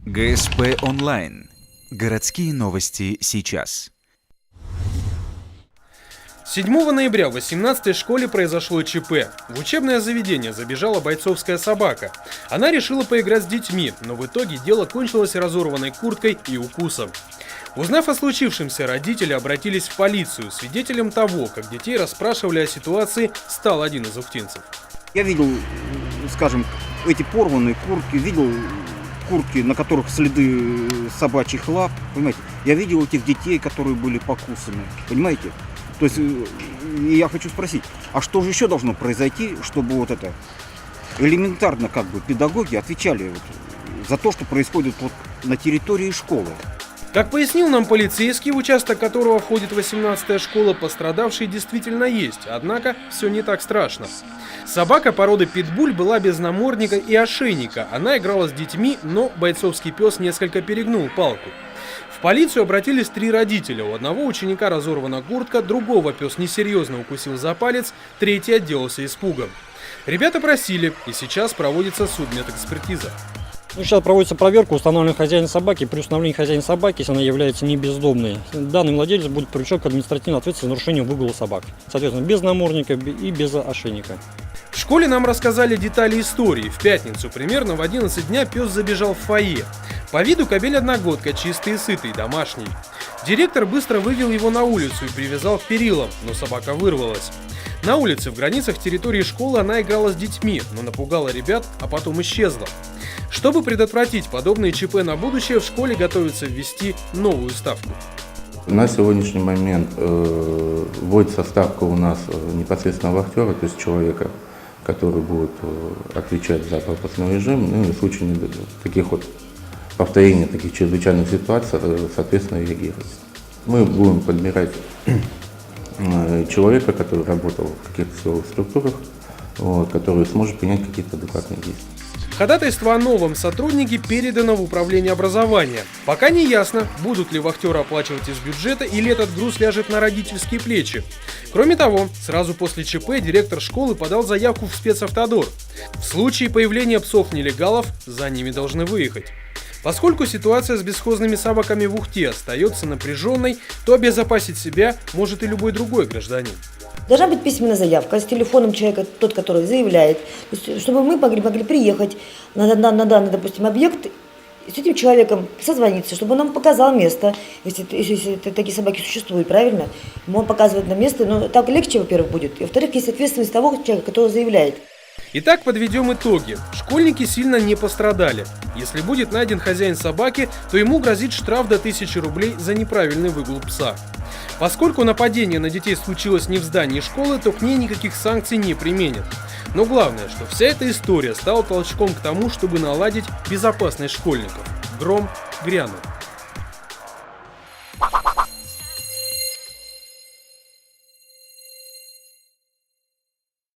ГСП онлайн. Городские новости сейчас. 7 ноября в 18-й школе произошло ЧП. В учебное заведение забежала бойцовская собака. Она решила поиграть с детьми, но в итоге дело кончилось разорванной курткой и укусом. Узнав о случившемся, родители обратились в полицию. Свидетелем того, как детей расспрашивали о ситуации, стал один из ухтинцев. Я видел, скажем, эти порванные куртки, видел куртки, на которых следы собачьих лап, понимаете. Я видел этих детей, которые были покусаны, понимаете. То есть я хочу спросить, а что же еще должно произойти, чтобы вот это элементарно как бы педагоги отвечали за то, что происходит вот на территории школы? Как пояснил нам полицейский, в участок которого входит 18-я школа, пострадавшие действительно есть, однако все не так страшно. Собака породы питбуль была без намордника и ошейника, она играла с детьми, но бойцовский пес несколько перегнул палку. В полицию обратились 3 родителя, у одного ученика разорвана куртка, другого пес несерьезно укусил за палец, третий отделался испугом. Ребята просили, и сейчас проводится судмедэкспертиза. Сейчас проводится проверка, установлен хозяин собаки. При установлении хозяина собаки, если она является не бездомной, данный владелец будет привлечен к административной ответственности за нарушение выгула собак. Соответственно, без намордника и без ошейника. В школе нам рассказали детали истории. В пятницу примерно в 11 дня пес забежал в фойе. По виду кобель-одногодка, чистый и сытый, домашний. Директор быстро вывел его на улицу и привязал к перилам, но собака вырвалась. На улице, в границах территории школы, она играла с детьми, но напугала ребят, а потом исчезла. Чтобы предотвратить подобные ЧП на будущее, в школе готовится ввести новую ставку. На сегодняшний момент вводится ставка у нас непосредственно вахтера, то есть человека, который будет отвечать за пропускной режим, ну и в случае таких вот повторения таких чрезвычайных ситуаций, соответственно, реагировать. Мы будем подбирать человека, который работал в каких-то силовых структурах, который сможет принять какие-то адекватные действия. Ходатайство о новом сотруднике передано в управление образования. Пока не ясно, будут ли вахтеры оплачивать из бюджета или этот груз ляжет на родительские плечи. Кроме того, сразу после ЧП директор школы подал заявку в спецавтодор. В случае появления псов-нелегалов за ними должны выехать. Поскольку ситуация с бесхозными собаками в Ухте остается напряженной, то обезопасить себя может и любой другой гражданин. Должна быть письменная заявка с телефоном человека, тот, который заявляет, то есть, чтобы мы могли приехать на данный, допустим, объект, с этим человеком созвониться, чтобы он нам показал место, если такие собаки существуют, правильно? Он показывает нам место, но так легче, во-первых, будет, и во-вторых, есть ответственность того человека, который заявляет. Итак, подведем итоги. Школьники сильно не пострадали. Если будет найден хозяин собаки, то ему грозит штраф до 1000 рублей за неправильный выгул пса. Поскольку нападение на детей случилось не в здании школы, то к ней никаких санкций не применят. Но главное, что вся эта история стала толчком к тому, чтобы наладить безопасность школьников. Гром грянул.